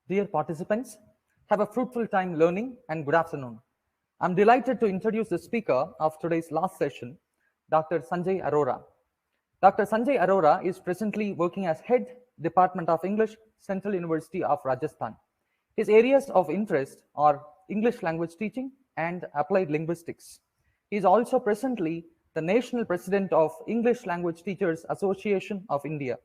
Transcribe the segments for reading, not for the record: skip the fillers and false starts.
Dear participants, have a fruitful time learning and good afternoon. I'm delighted to introduce the speaker of today's last session, Dr. Sanjay Arora. Dr. Sanjay Arora is presently working as Head Department of English, Central University of Rajasthan. His areas of interest are English language teaching and applied linguistics. He is also presently the National President of English Language Teachers Association of India.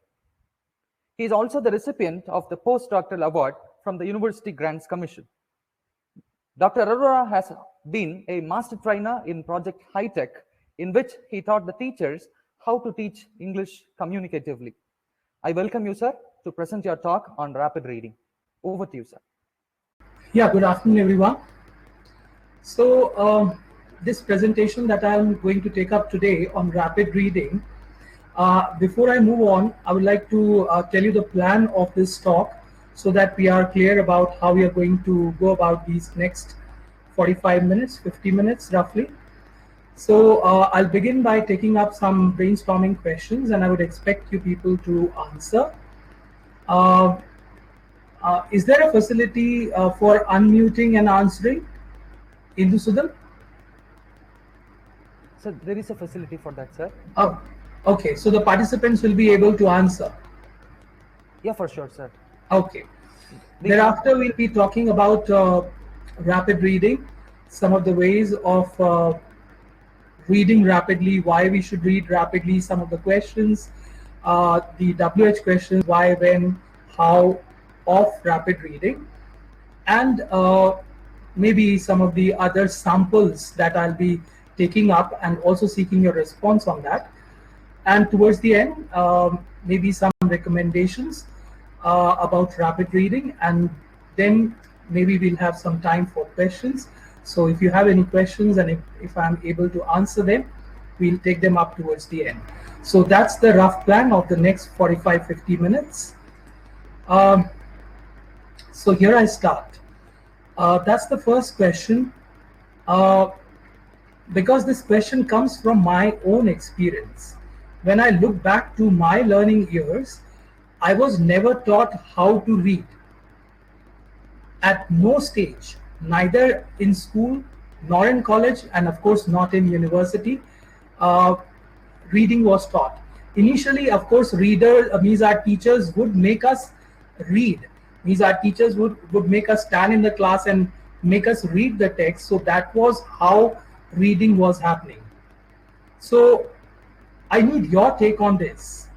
He is also the recipient of the Postdoctoral Award from the University Grants Commission. Dr. Arora has been a master trainer in Project High Tech, in which he taught the teachers how to teach English communicatively. I welcome you, sir, to present your talk on rapid reading. Over to you, sir. Yeah, good afternoon, everyone. So this presentation that I'm going to take up today on rapid reading, before I move on, I would like to tell you the plan of this talk so that we are clear about how we are going to go about these next 45 minutes, 50 minutes roughly. So I'll begin by taking up some brainstorming questions, and I would expect you people to answer. Is there a facility for unmuting and answering? Indu Sudham? Sir, there is a facility for that, sir. Oh, okay. So the participants will be able to answer. Yeah, for sure, sir. Okay. Thereafter, we'll be talking about rapid reading, some of the ways of reading rapidly, why we should read rapidly, some of the questions, the WH questions, why, when, how, of rapid reading, and maybe some of the other samples that I'll be taking up and also seeking your response on that. And towards the end, maybe some recommendations about rapid reading, and then maybe we'll have some time for questions. So if you have any questions and if I'm able to answer them, we'll take them up towards the end. So that's the rough plan of the next 45-50 minutes. So here I start. That's the first question. Because this question comes from my own experience. When I look back to my learning years, I was never taught how to read. At no stage, neither in school nor in college, and of course not in university, reading was taught. Initially, of course, means our teachers would make us read. Means our teachers would make us stand in the class and make us read the text. So that was how reading was happening. So I need your take on this.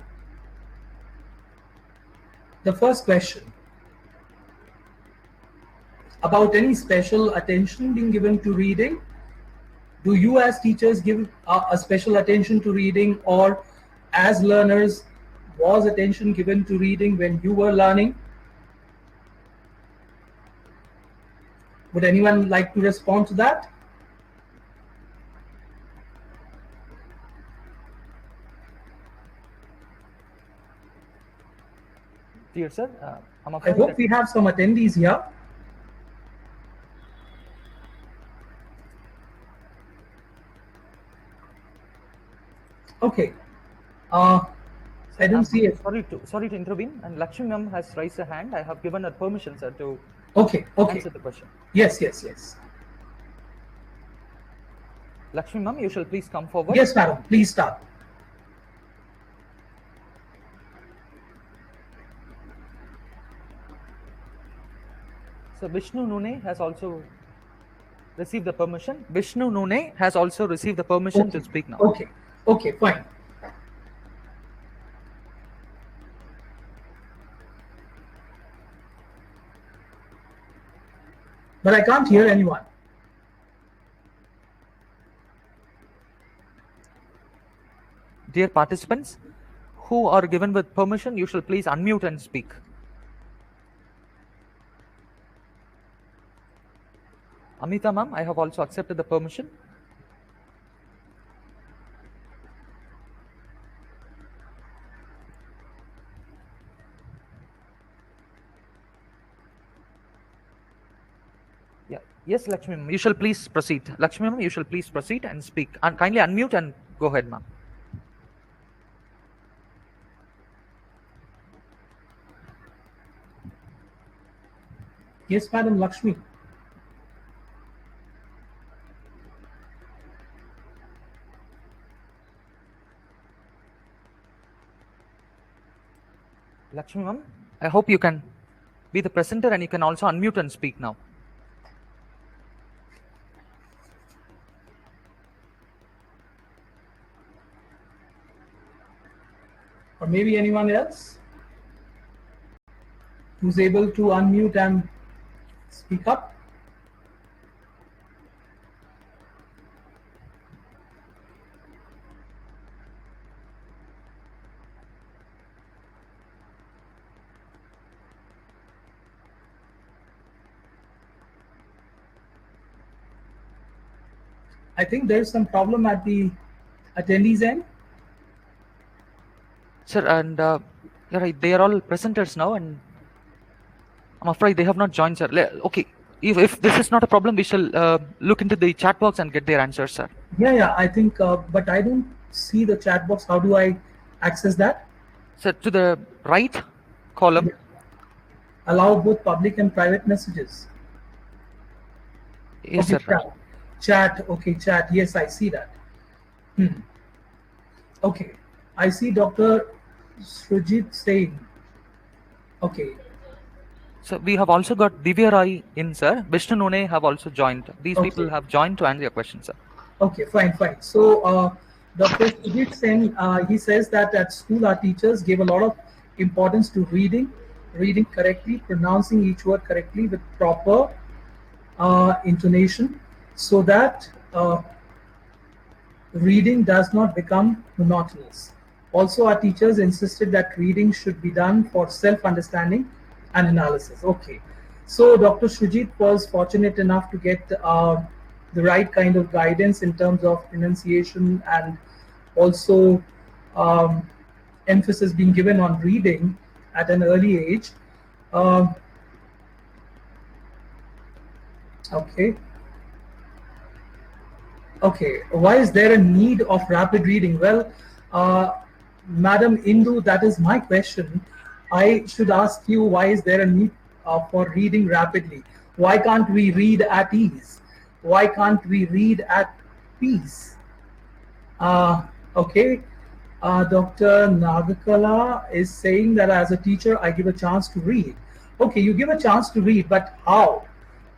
The first question, about any special attention being given to reading. Do you as teachers give a special attention to reading, or as learners, was attention given to reading when you were learning? Would anyone like to respond to that? Dear sir, I hope we have some attendees here. Okay. I don't see it. Sorry to intervene. And Lakshmi ma'am has raised her hand. I have given her permission, sir, to answer the question. Yes. Lakshmi ma'am, you shall please come forward. Yes, madam. Please start. So Vishnu Nune has also received the permission. Vishnu Nune has also received the permission to speak now. Okay, fine. But I can't hear anyone. Dear participants who are given with permission, you shall please unmute and speak. Amita ma'am, I have also accepted the permission. Yeah. Yes, Lakshmi ma'am, you shall please proceed. Lakshmi ma'am, you shall please proceed and speak. And kindly unmute and go ahead, ma'am. Yes, Madam Lakshmi. Lakshmi ma'am, I hope you can be the presenter and you can also unmute and speak now. Or maybe anyone else who's able to unmute and speak up. I think there's some problem at the attendees end. Sir, and you're right, they are all presenters now, and I'm afraid they have not joined, sir. Okay, if this is not a problem, we shall look into the chat box and get their answers, sir. Yeah, I think, but I don't see the chat box. How do I access that? Sir, to the right column. Allow both public and private messages. Yes, okay, sir. Chat, okay, chat. Yes, I see that. Okay, I see Dr. Srijit saying. Okay. So we have also got Divya Rai in, sir. Vishnu Nune have also joined. These people have joined to answer your question, sir. Okay, fine. So Dr. Sujit Sen, he says that at school our teachers gave a lot of importance to reading correctly, pronouncing each word correctly with proper intonation, so that reading does not become monotonous. Also, our teachers insisted that reading should be done for self-understanding and analysis. Okay, so Dr. Sujit was fortunate enough to get the right kind of guidance in terms of pronunciation, and also emphasis being given on reading at an early age. Okay, why is there a need of rapid reading? Well, Madam Indu, that is my question. I should ask you, why is there a need for reading rapidly? Why can't we read at ease? Why can't we read at peace? Okay, Dr. Nagakala is saying that as a teacher, I give a chance to read. Okay, you give a chance to read, but how?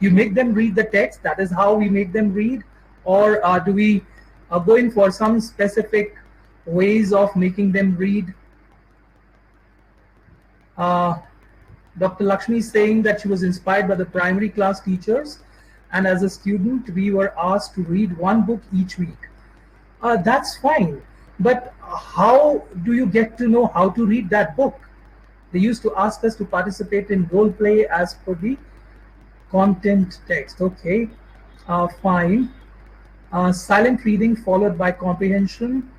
You make them read the text, that is how we make them read? Or do we go in for some specific ways of making them read? Dr. Lakshmi is saying that she was inspired by the primary class teachers, and as a student we were asked to read one book each week. That's fine, but how do you get to know how to read that book? They used to ask us to participate in role play as per the content text. Okay, fine. Silent reading followed by comprehension.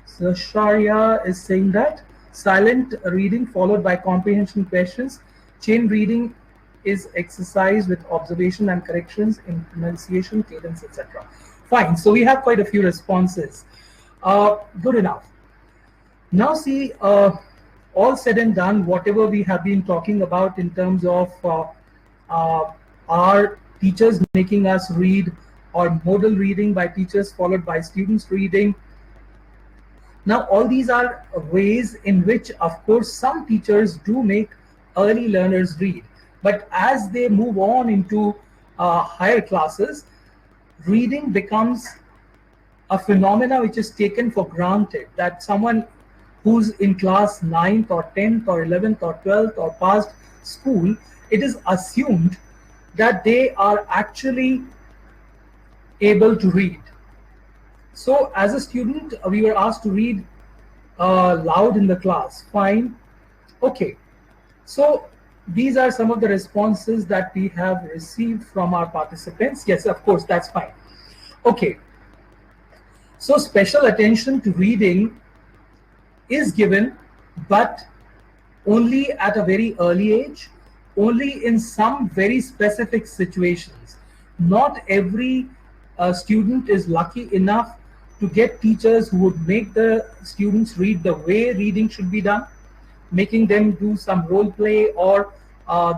So Sharia is saying that silent reading followed by comprehension questions. Chain reading is exercised with observation and corrections in pronunciation, cadence, etc. Fine. So we have quite a few responses. Good enough. Now see, all said and done, whatever we have been talking about in terms of our teachers making us read, or modal reading by teachers followed by students reading. Now all these are ways in which, of course, some teachers do make early learners read, but as they move on into higher classes, reading becomes a phenomena which is taken for granted, that someone who's in class 9th or 10th or 11th or 12th or past school, it is assumed that they are actually able to read. So as a student, we were asked to read loud in the class. Fine. Okay. So these are some of the responses that we have received from our participants. Yes, of course, that's fine. Okay. So special attention to reading is given, but only at a very early age, only in some very specific situations. Not every student is lucky enough to get teachers who would make the students read the way reading should be done, making them do some role play or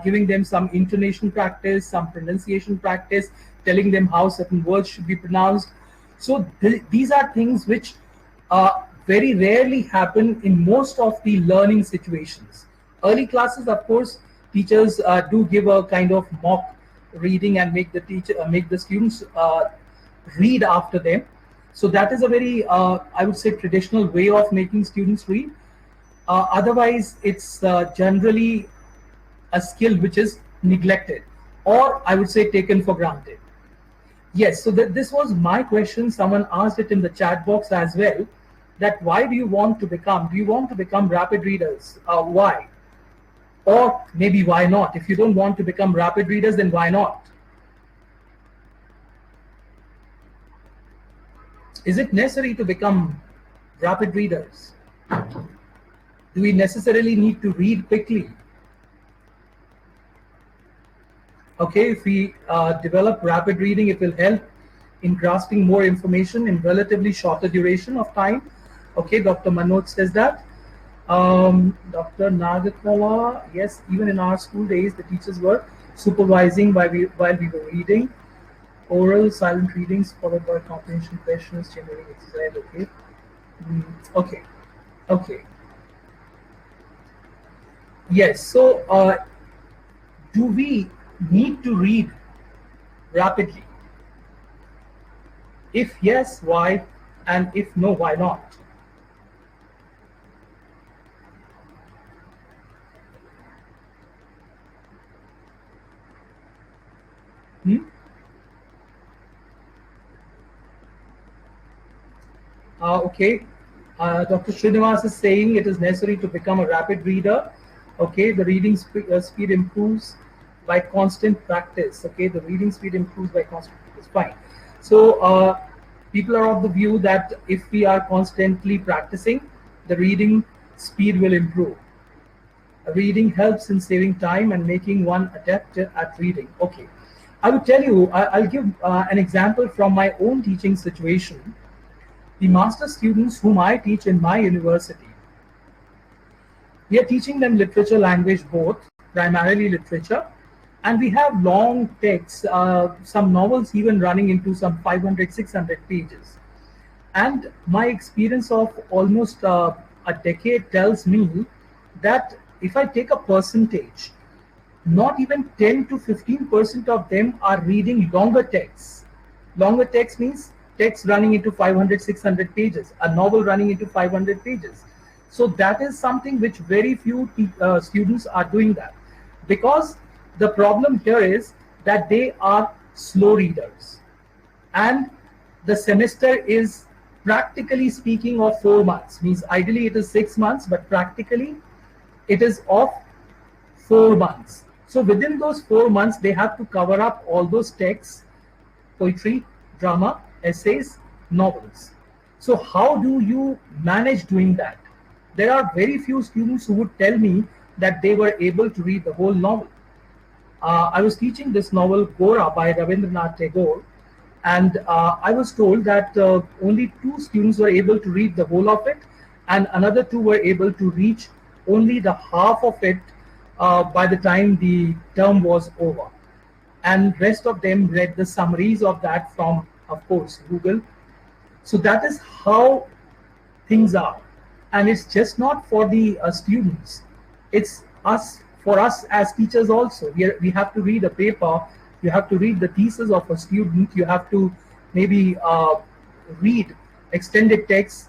giving them some intonation practice, some pronunciation practice, telling them how certain words should be pronounced. So these are things which very rarely happen in most of the learning situations. Early classes, of course, teachers do give a kind of mock reading and make the students read after them. So that is a very, I would say, traditional way of making students read. Otherwise, it's generally a skill which is neglected, or I would say taken for granted. Yes, so this was my question. Someone asked it in the chat box as well, that why do you want to become rapid readers? Why? Or maybe why not? If you don't want to become rapid readers, then why not? Is it necessary to become rapid readers? Do we necessarily need to read quickly? Okay, if we develop rapid reading, it will help in grasping more information in relatively shorter duration of time. Okay, Dr. Manoj says that. Dr. Nagatala, yes, even in our school days, the teachers were supervising while we were reading. Oral, silent readings followed by comprehension questions, generating exercise. Okay. Okay. Yes, so do we need to read rapidly? If yes, why? And if no, why not? Okay, Dr. Srinivas is saying it is necessary to become a rapid reader. Okay, the reading speed improves by constant practice. Okay, the reading speed improves by constant practice. Fine. So people are of the view that if we are constantly practicing, the reading speed will improve. Reading helps in saving time and making one adept at reading. Okay, I will tell you, I'll give an example from my own teaching situation. The master students whom I teach in my university, we are teaching them literature, language, both, primarily literature, and we have long texts, some novels even running into some 500, 600 pages. And my experience of almost a decade tells me that if I take a percentage, not even 10 to 15% of them are reading longer texts. Longer text means text running into 500, 600 pages, a novel running into 500 pages. So that is something which very few students are doing that. Because the problem here is that they are slow readers. And the semester is practically speaking of 4 months. Means ideally it is 6 months, but practically it is of 4 months. So within those 4 months, they have to cover up all those texts, poetry, drama, essays, novels. So how do you manage doing that? There are very few students who would tell me that they were able to read the whole novel. I was teaching this novel Gora by Rabindranath Tagore, and I was told that only 2 students were able to read the whole of it, and another 2 were able to reach only the half of it by the time the term was over. And rest of them read the summaries of that from, of course, Google. So that is how things are. And it's just not for the students. It's for us as teachers also. We have to read a paper. You have to read the thesis of a student. You have to maybe read extended texts,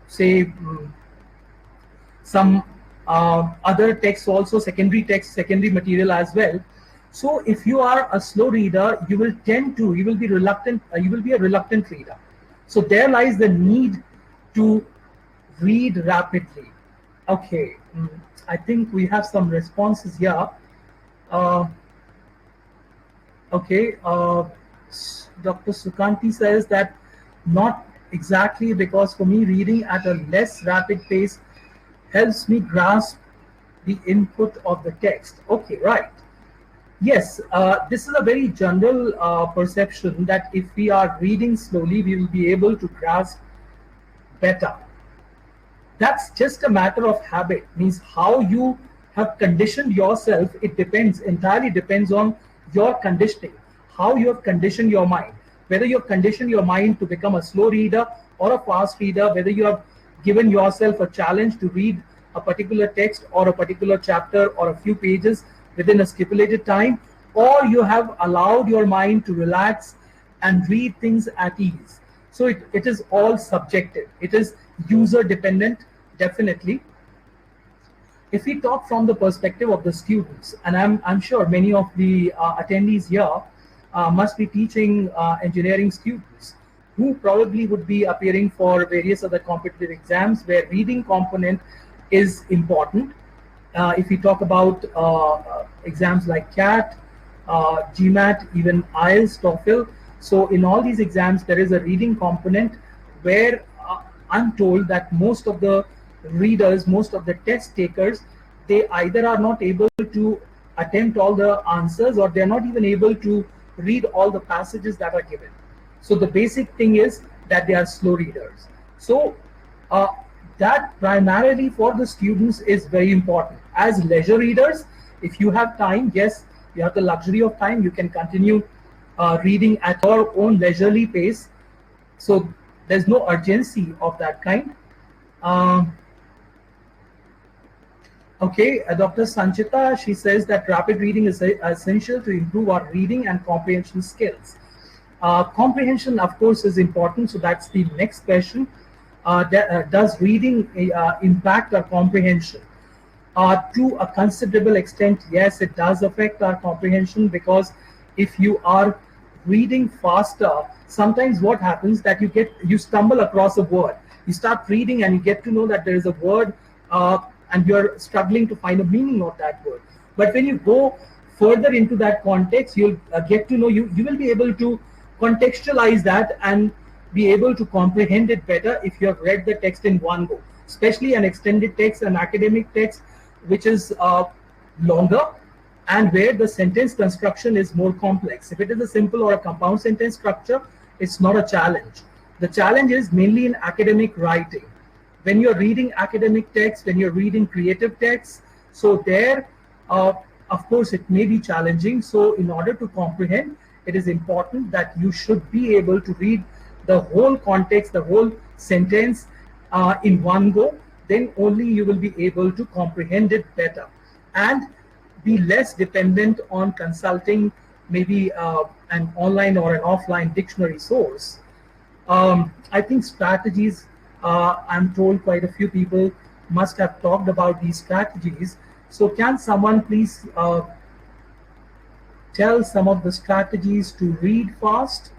say some other texts also, secondary text, secondary material as well. So if you are a slow reader, you will be reluctant, you will be a reluctant reader. So there lies the need to read rapidly. Okay, I think we have some responses here. Okay, Dr. Sukanti says that not exactly, because for me reading at a less rapid pace helps me grasp the input of the text. Okay, right. Yes, this is a very general perception that if we are reading slowly, we will be able to grasp better. That's just a matter of habit, means how you have conditioned yourself, it entirely depends on your conditioning, how you have conditioned your mind, whether you have conditioned your mind to become a slow reader or a fast reader, whether you have given yourself a challenge to read a particular text or a particular chapter or a few pages within a stipulated time, or you have allowed your mind to relax and read things at ease. So it is all subjective. It is user dependent, definitely. If we talk from the perspective of the students, and I'm sure many of the attendees here must be teaching engineering students who probably would be appearing for various other competitive exams where reading component is important. If we talk about exams like CAT, GMAT, even IELTS, TOEFL, so in all these exams there is a reading component where I'm told that most of the readers, most of the test takers, they either are not able to attempt all the answers or they're not even able to read all the passages that are given. So the basic thing is that they are slow readers. So that primarily for the students is very important. As leisure readers, if you have time, yes, you have the luxury of time, you can continue reading at your own leisurely pace. So there's no urgency of that kind. Okay, Dr. Sanchita, she says that rapid reading is essential to improve our reading and comprehension skills. Comprehension, of course, is important. So that's the next question. Does reading impact our comprehension? To a considerable extent, yes, it does affect our comprehension, because if you are reading faster, sometimes what happens that you stumble across a word. You start reading and you get to know that there is a word and you're struggling to find a meaning of that word. But when you go further into that context, you'll get to know, you will be able to contextualize that and be able to comprehend it better if you have read the text in one go, especially an extended text, an academic text, which is longer and where the sentence construction is more complex. If it is a simple or a compound sentence structure, it's not a challenge. The challenge is mainly in academic writing. When you're reading academic text, when you're reading creative text, so there, of course, it may be challenging. So in order to comprehend, it is important that you should be able to read the whole context, the whole sentence in one go. Then only you will be able to comprehend it better and be less dependent on consulting maybe an online or an offline dictionary source. I think strategies, I'm told quite a few people must have talked about these strategies. So can someone please tell some of the strategies to read fast?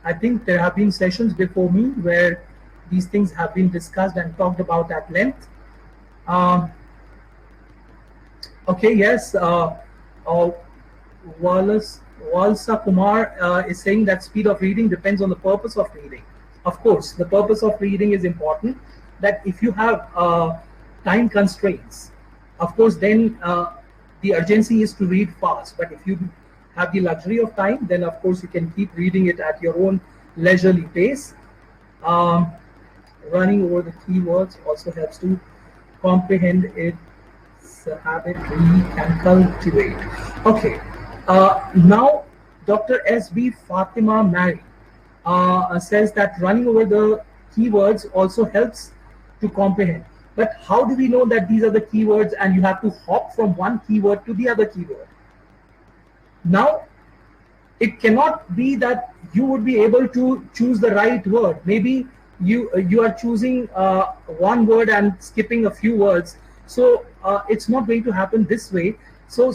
I think there have been sessions before me where these things have been discussed and talked about at length. Okay, yes, Walsa Kumar is saying that speed of reading depends on the purpose of reading. Of course, the purpose of reading is important, that if you have time constraints, of course, then the urgency is to read fast. But if you have the luxury of time, then of course you can keep reading it at your own leisurely pace. Running over the keywords also helps to comprehend it. It's a habit we can cultivate. Okay, now Dr. S.B. Fatima Mary says that running over the keywords also helps to comprehend. But how do we know that these are the keywords and you have to hop from one keyword to the other keyword? Now, it cannot be that you would be able to choose the right word. Maybe you are choosing one word and skipping a few words. So it's not going to happen this way. So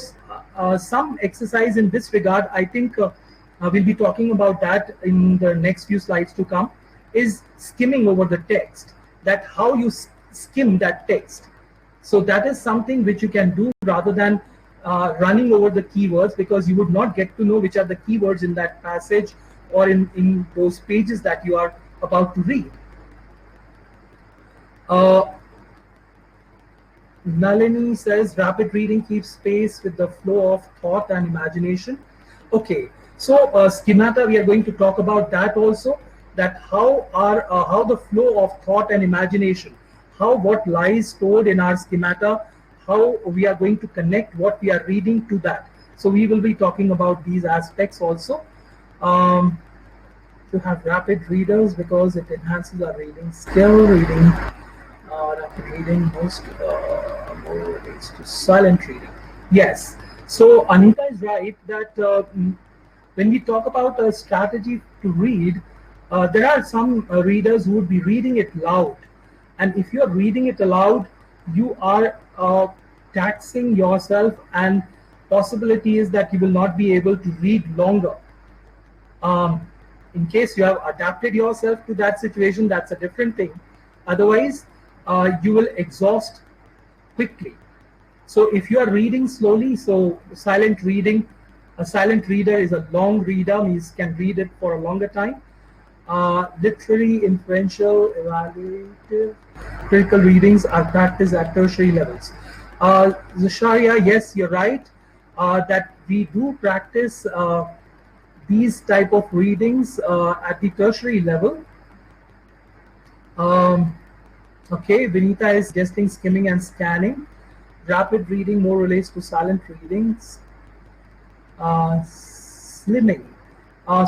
some exercise in this regard, I think we'll be talking about that in the next few slides to come, is skimming over the text, that how you skim that text. So that is something which you can do rather than running over the keywords, because you would not get to know which are the keywords in that passage or in those pages that you are about to read. Nalini says rapid reading keeps pace with the flow of thought and imagination. Okay, so schemata, we are going to talk about that also, that how the flow of thought and imagination, how what lies stored in our schemata, how we are going to connect what we are reading to that. So we will be talking about these aspects also. To have rapid readers because it enhances our reading skill. Rapid reading more relates to silent reading. Yes. So Anita is right that when we talk about a strategy to read, there are some readers who would be reading it loud, and if you are reading it aloud, you are taxing yourself, and possibility is that you will not be able to read longer. In case you have adapted yourself to that situation, that's a different thing. Otherwise, you will exhaust quickly. So if you are reading slowly, so silent reading, a silent reader is a long reader, means can read it for a longer time. Literary, inferential, evaluative, critical readings are practiced at tertiary levels. Zasharia, yes, you're right, that we do practice these type of readings at the tertiary level. Okay, Vinita is suggesting skimming and scanning. Rapid reading more relates to silent readings. Slimming.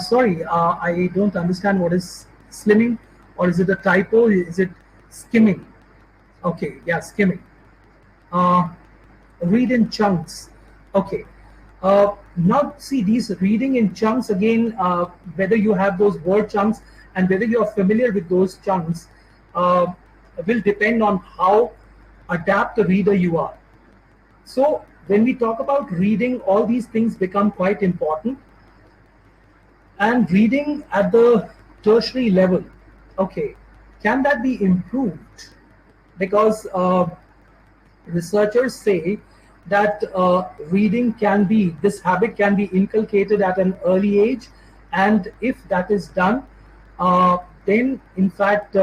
Sorry, I don't understand what is slimming, or is it a typo? Is it skimming? Okay, yeah, skimming. Read in chunks. Okay. Now see, these reading in chunks again, whether you have those word chunks and whether you are familiar with those chunks will depend on how adept a reader you are. So when we talk about reading, all these things become quite important. And reading at the tertiary level, okay, can that be improved? Because researchers say that reading can be, this habit can be inculcated at an early age, and if that is done, then in fact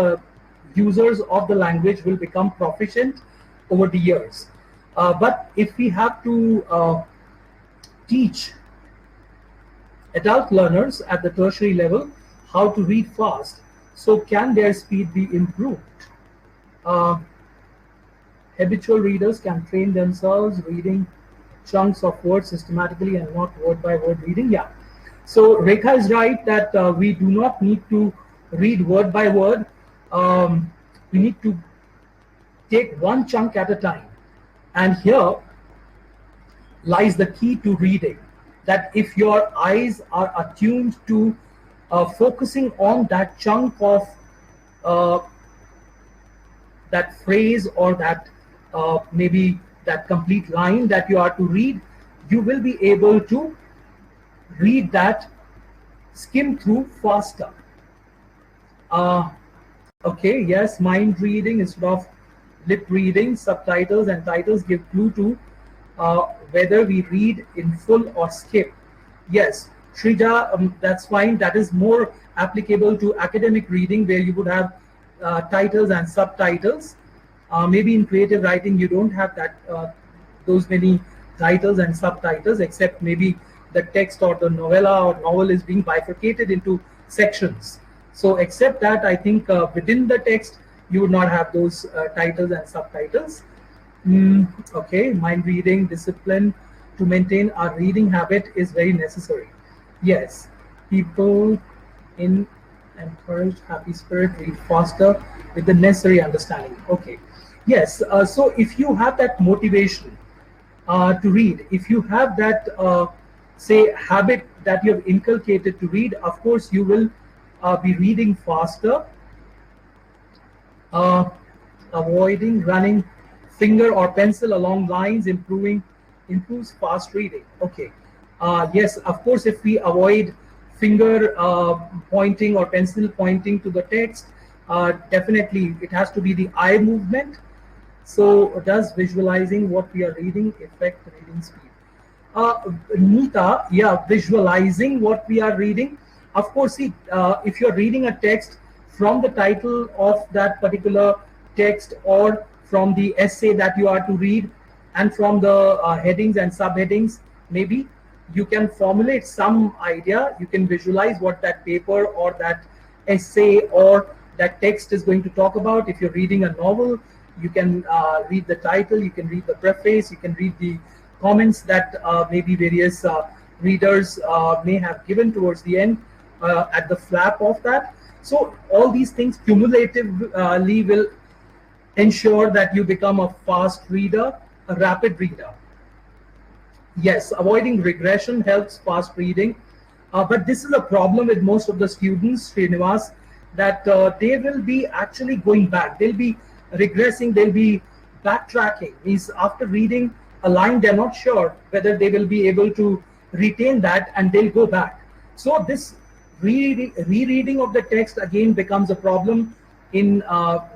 users of the language will become proficient over the years. But if we have to teach adult learners at the tertiary level how to read fast, so can their speed be improved? Habitual readers can train themselves reading chunks of words systematically and not word by word reading. Yeah. So Rekha is right that we do not need to read word by word. We need to take one chunk at a time. And here lies the key to reading, that if your eyes are attuned to focusing on that chunk of that phrase or that maybe that complete line that you are to read, you will be able to read that, skim through faster. Okay, yes, mind reading instead of lip reading. Subtitles and titles give clue to whether we read in full or skip. Yes, Shrija, that's fine. That is more applicable to academic reading, where you would have titles and subtitles. Maybe in creative writing you don't have that those many titles and subtitles, except maybe the text or the novella or novel is being bifurcated into sections. So except that, I think within the text you would not have those titles and subtitles. Okay, mind reading discipline to maintain our reading habit is very necessary. Yes, people in encouraged happy spirit read faster with the necessary understanding. Okay, yes, so if you have that motivation to read, if you have that say habit that you have inculcated to read, of course you will be reading faster. Avoiding running finger or pencil along lines improves fast reading. Okay, yes, of course, if we avoid finger pointing or pencil pointing to the text, definitely it has to be the eye movement. So does visualizing what we are reading affect reading speed? Nita, yeah, visualizing what we are reading. Of course, see, if you're reading a text from the title of that particular text, or from the essay that you are to read, and from the headings and subheadings, maybe you can formulate some idea. You can visualize what that paper or that essay or that text is going to talk about. If you're reading a novel, You can read the title, you can read the preface, you can read the comments that maybe various readers may have given towards the end at the flap of that. So all these things cumulatively will ensure that you become a fast reader, a rapid reader. Yes, avoiding regression helps fast reading, but this is a problem with most of the students, Srinivas, that they will be actually going back. They'll be regressing, they'll be backtracking. Means after reading a line, they're not sure whether they will be able to retain that, and they'll go back. So this rereading of the text again becomes a problem in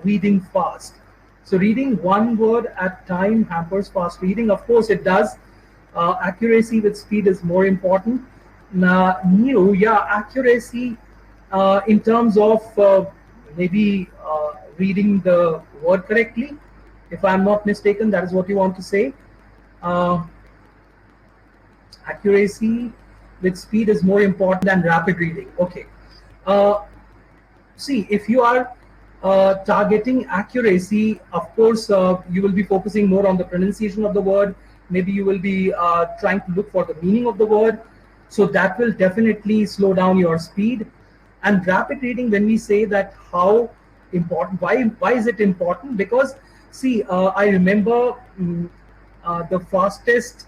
reading fast. So reading one word at a time hampers fast reading. Of course it does. Accuracy with speed is more important. Accuracy in terms of maybe reading the word correctly. If I'm not mistaken, that is what you want to say. Accuracy with speed is more important than rapid reading. Okay. See, if you are targeting accuracy, of course, you will be focusing more on the pronunciation of the word. Maybe you will be trying to look for the meaning of the word. So that will definitely slow down your speed. And rapid reading, when we say that how important, why is it important? Because see, I remember the fastest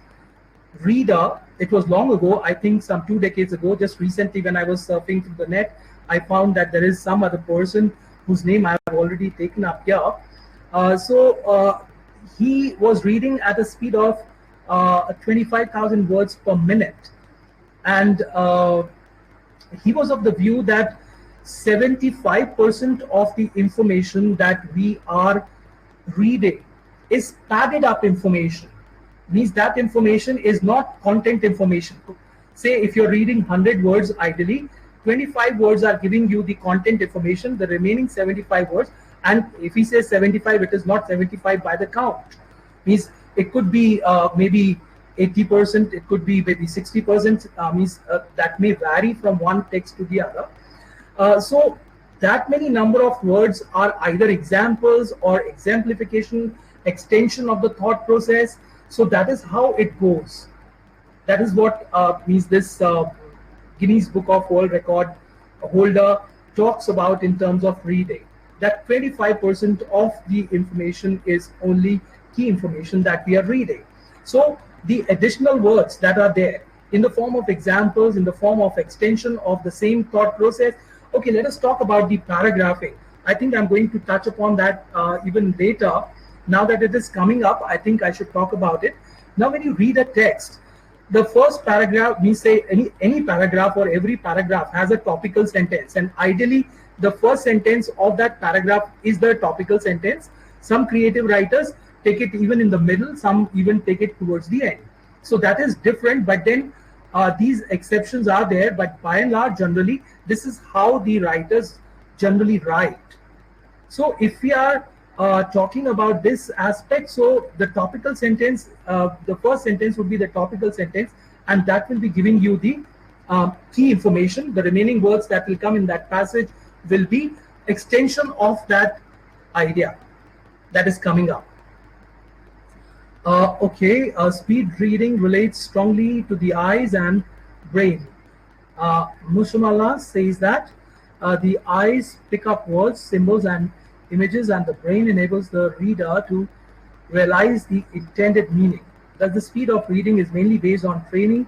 reader, it was long ago, I think some 2 decades ago, just recently when I was surfing through the net, I found that there is some other person whose name I have already taken up here. He was reading at a speed of 25,000 words per minute. And he was of the view that 75% of the information that we are reading is padded up information. Means that information is not content information. Say if you're reading 100 words ideally, 25 words are giving you the content information, the remaining 75 words, and if he says 75, it is not 75 by the count. Means it could be maybe 80%, it could be maybe 60%, means that may vary from one text to the other. So that many number of words are either examples or exemplification, extension of the thought process. So that is how it goes. That is what means this Guinness Book of World Record holder talks about in terms of reading. That 25% of the information is only key information that we are reading. So the additional words that are there in the form of examples, in the form of extension of the same thought process. Okay, let us talk about the paragraphing. I think I'm going to touch upon that even later. Now that it is coming up, I think I should talk about it. Now when you read a text, the first paragraph, we say any paragraph or every paragraph has a topical sentence, and ideally the first sentence of that paragraph is the topical sentence. Some creative writers take it even in the middle, some even take it towards the end. So that is different, but then these exceptions are there, but by and large, generally, this is how the writers generally write. So if we are talking about this aspect, so the topical sentence, the first sentence would be the topical sentence, and that will be giving you the key information. The remaining words that will come in that passage will be extension of that idea that is coming up. Speed reading relates strongly to the eyes and brain. Mushamala says that the eyes pick up words, symbols, and images, and the brain enables the reader to realize the intended meaning. Thus, the speed of reading is mainly based on training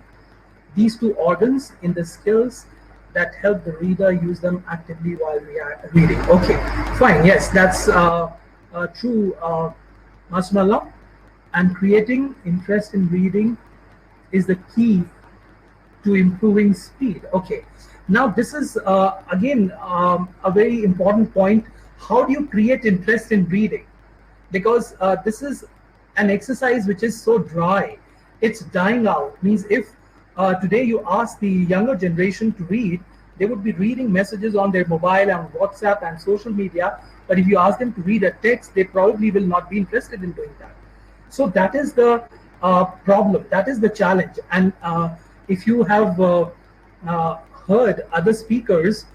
these two organs in the skills that help the reader use them actively while we are reading. Okay, fine. Yes, that's true, Masmalla. And creating interest in reading is the key to improving speed. Okay, now this is again a very important point. How do you create interest in reading? Because this is an exercise which is so dry, it's dying out. Means if today you ask the younger generation to read, they would be reading messages on their mobile and WhatsApp and social media, but if you ask them to read a text, they probably will not be interested in doing that. So that is the problem, that is the challenge. And if you have heard other speakers,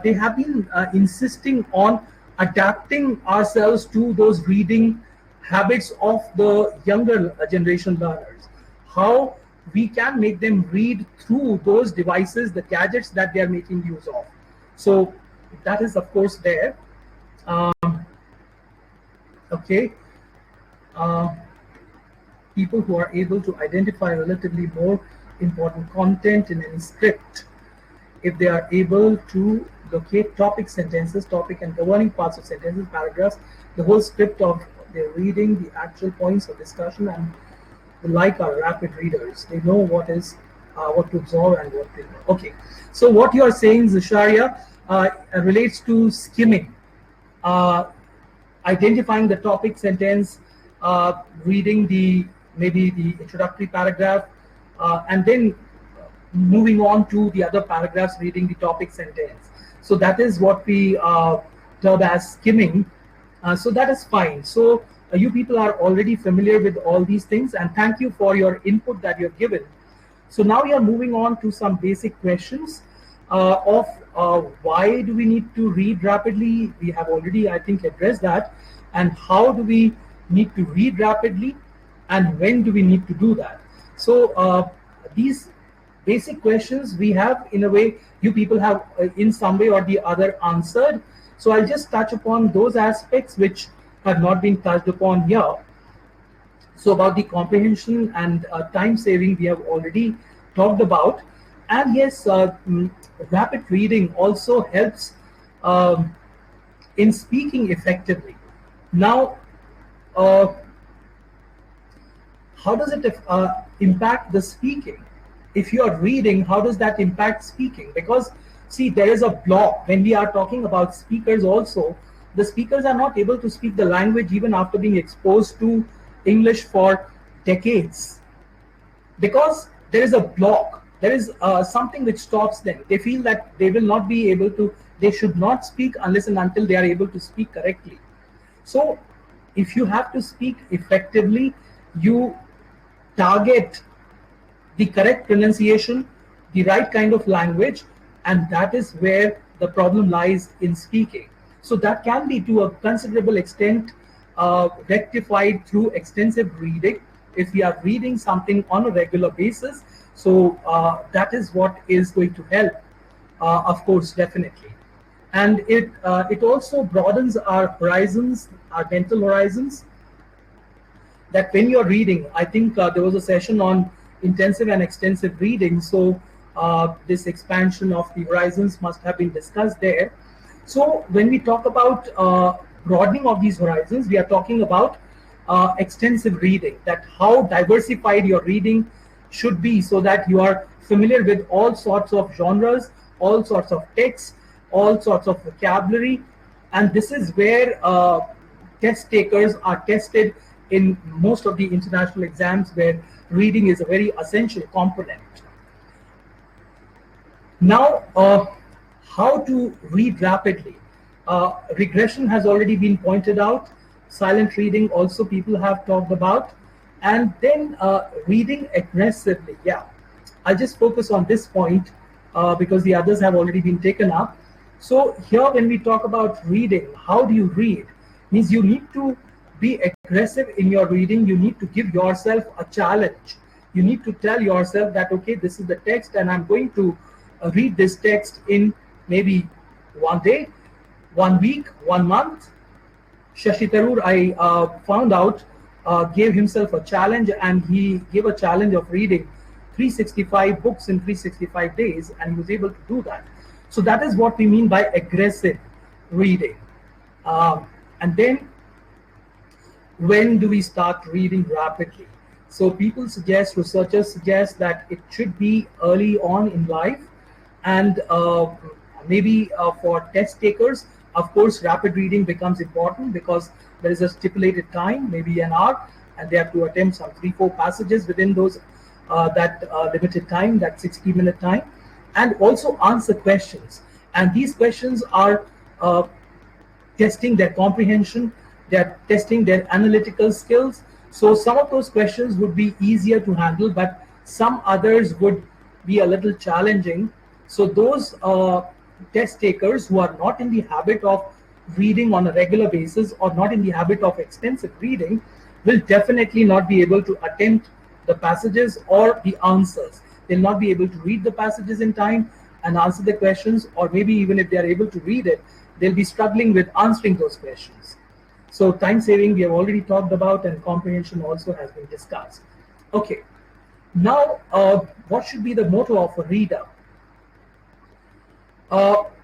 they have been insisting on adapting ourselves to those reading habits of the younger generation learners, how we can make them read through those devices, the gadgets that they are making use of. So that is of course there. Okay. People who are able to identify relatively more important content in any script, if they are able to locate topic sentences, topic and governing parts of sentences, paragraphs, the whole script of their reading, the actual points of discussion, and the like are rapid readers. They know what is what to absorb and what they know. Okay, so what you are saying, Zasharia, relates to skimming, identifying the topic sentence, reading maybe the introductory paragraph, and then moving on to the other paragraphs, reading the topic sentence. So that is what we term as skimming. So that is fine. So you people are already familiar with all these things, and thank you for your input that you have given. So now we are moving on to some basic questions of why do we need to read rapidly. We have already, I think, addressed that. And how do we need to read rapidly, and when do we need to do that? So these basic questions we have, in a way, you people have in some way or the other answered. So I'll just touch upon those aspects which have not been touched upon here. So about the comprehension and time saving, we have already talked about. And yes, rapid reading also helps in speaking effectively. Now, how does it impact the speaking? If you are reading, how does that impact speaking? Because see, there is a block when we are talking about speakers also. The speakers are not able to speak the language even after being exposed to English for decades, because there is a block. There is something which stops them. They feel that they will not be able to, they should not speak unless and until they are able to speak correctly. So if you have to speak effectively, you target the correct pronunciation, the right kind of language, and that is where the problem lies in speaking. So that can be to a considerable extent rectified through extensive reading if we are reading something on a regular basis. So that is what is going to help, of course, definitely. And it also broadens our horizons, our mental horizons. That when you're reading, I think there was a session on intensive and extensive reading. So this expansion of the horizons must have been discussed there. So when we talk about broadening of these horizons, we are talking about extensive reading, that how diversified your reading should be, so that you are familiar with all sorts of genres, all sorts of texts, all sorts of vocabulary. And this is where test takers are tested in most of the international exams, where reading is a very essential component. Now, how to read rapidly? Regression has already been pointed out. Silent reading also people have talked about. And then reading aggressively. Yeah, I'll just focus on this point because the others have already been taken up. So here when we talk about reading, how do you read? Means you need to be aggressive in your reading. You need to give yourself a challenge. You need to tell yourself that, okay, this is the text and I'm going to read this text in maybe 1 day, 1 week, 1 month. Shashi Tharoor, I found out, gave himself a challenge, and he gave a challenge of reading 365 books in 365 days, and he was able to do that. So that is what we mean by aggressive reading. And then when do we start reading rapidly? So people suggest, researchers suggest that it should be early on in life, and maybe for test takers, of course, rapid reading becomes important because there is a stipulated time, maybe an hour, and they have to attempt some 3-4 passages within those that limited time, that 60-minute time, and also answer questions. And these questions are testing their comprehension, they're testing their analytical skills. So some of those questions would be easier to handle, but some others would be a little challenging. So those test takers who are not in the habit of reading on a regular basis or not in the habit of extensive reading will definitely not be able to attempt the passages or the answers. They'll not be able to read the passages in time and answer the questions, or maybe even if they are able to read it, they'll be struggling with answering those questions. So time saving we have already talked about, and comprehension also has been discussed. Okay, now what should be the motto of a reader?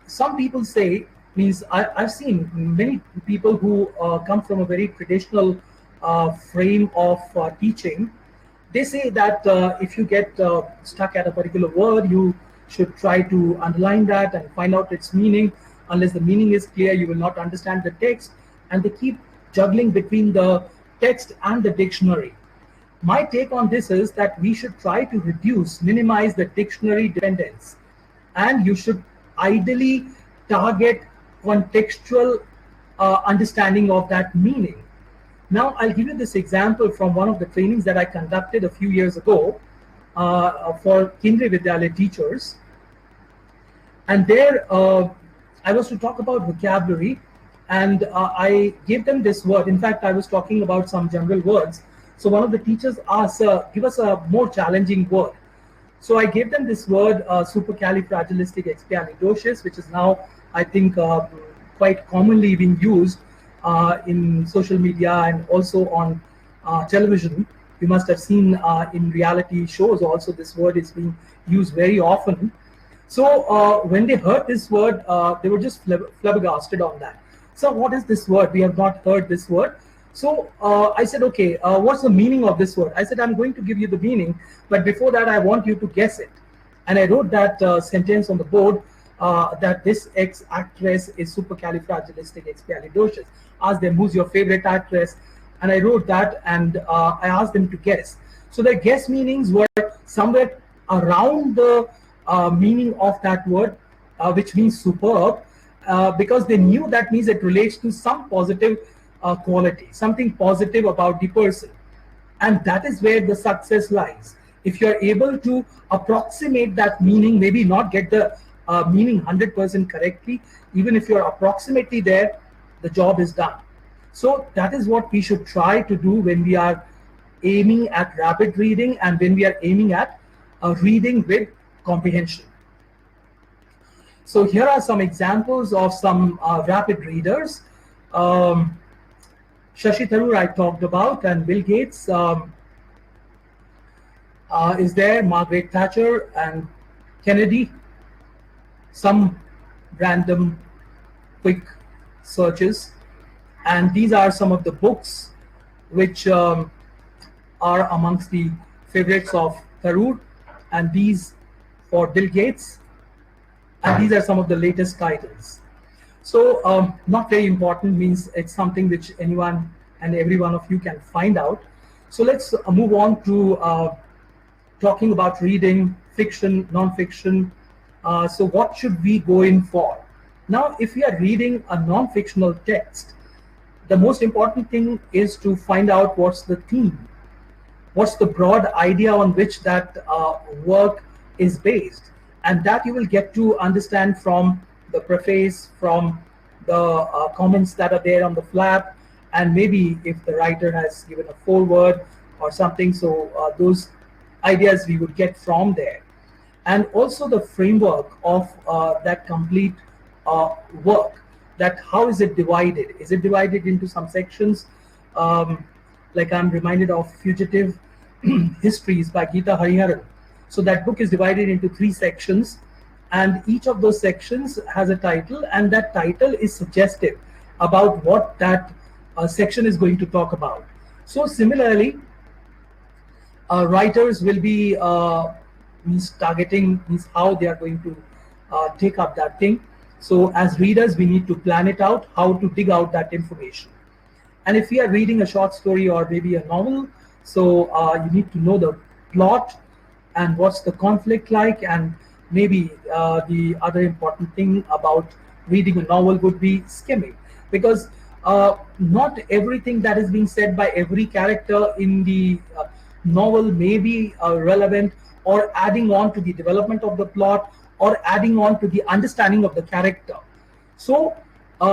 Some people say, means I've seen many people who come from a very traditional frame of teaching. They say that if you get stuck at a particular word, you should try to underline that and find out its meaning. Unless the meaning is clear, you will not understand the text. And they keep juggling between the text and the dictionary. My take on this is that we should try to minimize the dictionary dependence. And you should ideally target contextual understanding of that meaning. Now, I'll give you this example from one of the trainings that I conducted a few years ago for Kendriya Vidyalaya teachers. And there, I was to talk about vocabulary, and I gave them this word. In fact, I was talking about some general words. So one of the teachers asked, give us a more challenging word. So I gave them this word, supercalifragilisticexpialidocious, which is now, I think, quite commonly being used in social media and also on television. You must have seen in reality shows also this word is being used very often. So when they heard this word, they were just flabbergasted on that. So what is this word? We have not heard this word. So I said, okay, what's the meaning of this word? I said, I'm going to give you the meaning, but before that, I want you to guess it. And I wrote that sentence on the board, that this ex-actress is supercalifragilisticexpialidocious. Asked them, who's your favorite actress? And I wrote that, and I asked them to guess. So their guess meanings were somewhere around the meaning of that word, which means superb, because they knew that means it relates to some positive quality, something positive about the person. And that is where the success lies. If you're able to approximate that meaning, maybe not get the meaning 100% correctly, even if you're approximately there, the job is done. So that is what we should try to do when we are aiming at rapid reading and when we are aiming at reading with comprehension. So here are some examples of some rapid readers. Shashi Tharoor I talked about, and Bill Gates is there, Margaret Thatcher and Kennedy. Some random quick searches, and these are some of the books which are amongst the favorites of Tharoor, and these for Bill Gates, and these are some of the latest titles. So not very important, means it's something which anyone and every one of you can find out. So let's move on to talking about reading fiction, non-fiction. So what should we go in for? Now, if we are reading a non-fictional text, the most important thing is to find out what's the theme, what's the broad idea on which that work is based, and that you will get to understand from the preface, from the comments that are there on the flap, and maybe if the writer has given a foreword or something, so those ideas we would get from there. And also the framework of that complete work, that how is it divided? Is it divided into some sections? Like I'm reminded of Fugitive Histories by Geeta Hariharan. So that book is divided into 3 sections, and each of those sections has a title, and that title is suggestive about what that section is going to talk about. So similarly, writers will be targeting how they are going to take up that thing. So as readers, we need to plan it out, how to dig out that information. And if we are reading a short story or maybe a novel, so you need to know the plot and what's the conflict like, and maybe the other important thing about reading a novel would be skimming, because not everything that is being said by every character in the novel may be relevant or adding on to the development of the plot or adding on to the understanding of the character. So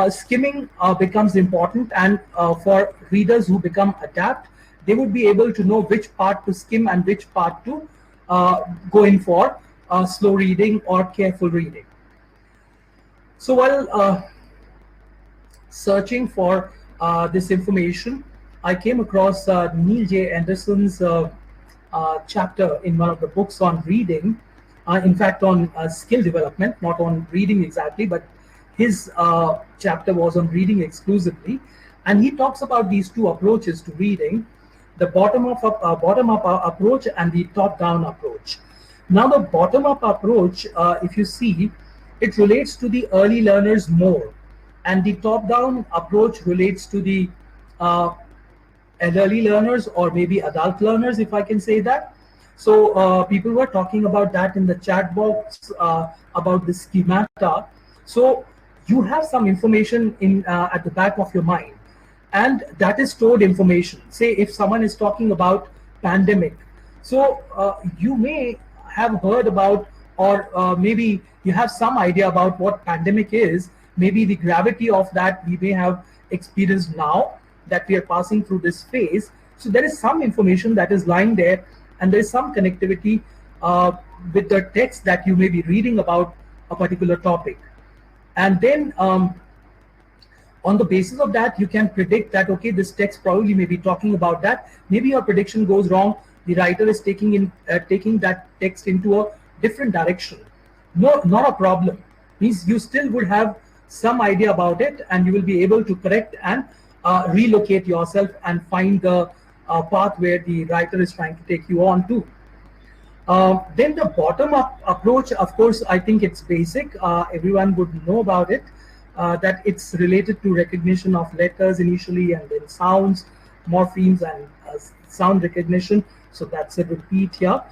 skimming becomes important, and for readers who become adept, they would be able to know which part to skim and which part to go in for slow reading or careful reading. So while searching for this information, I came across Neil J. Anderson's chapter in one of the books on reading, in fact on skill development, not on reading exactly, but his chapter was on reading exclusively. And he talks about these two approaches to reading, the bottom-up approach and the top-down approach. Now the bottom-up approach, if you see, it relates to the early learners more, and the top-down approach relates to the elderly learners, or maybe adult learners, if I can say that. So people were talking about that in the chat box about the schemata. So you have some information in at the back of your mind, and that is stored information. Say if someone is talking about pandemic, so you may have heard about, or maybe you have some idea about what pandemic is. Maybe the gravity of that we may have experienced now that we are passing through this phase. So there is some information that is lying there, and there is some connectivity with the text that you may be reading about a particular topic. And then on the basis of that, you can predict that, okay, this text probably may be talking about that. Maybe your prediction goes wrong. The writer is taking that text into a different direction. No, not a problem. Means you still would have some idea about it, and you will be able to correct and relocate yourself and find the path where the writer is trying to take you on to. Then the bottom-up approach, of course, I think it's basic. Everyone would know about it, that it's related to recognition of letters initially, and then sounds, morphemes, and sound recognition. So that's a repeat here.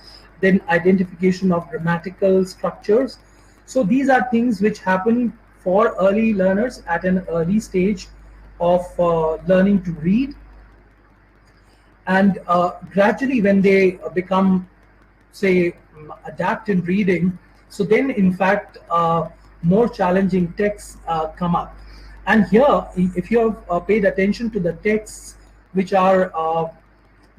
Then identification of grammatical structures. So these are things which happen for early learners at an early stage of learning to read. And gradually when they become, say, adept in reading, so then in fact more challenging texts come up. And here, if you have paid attention to the texts which are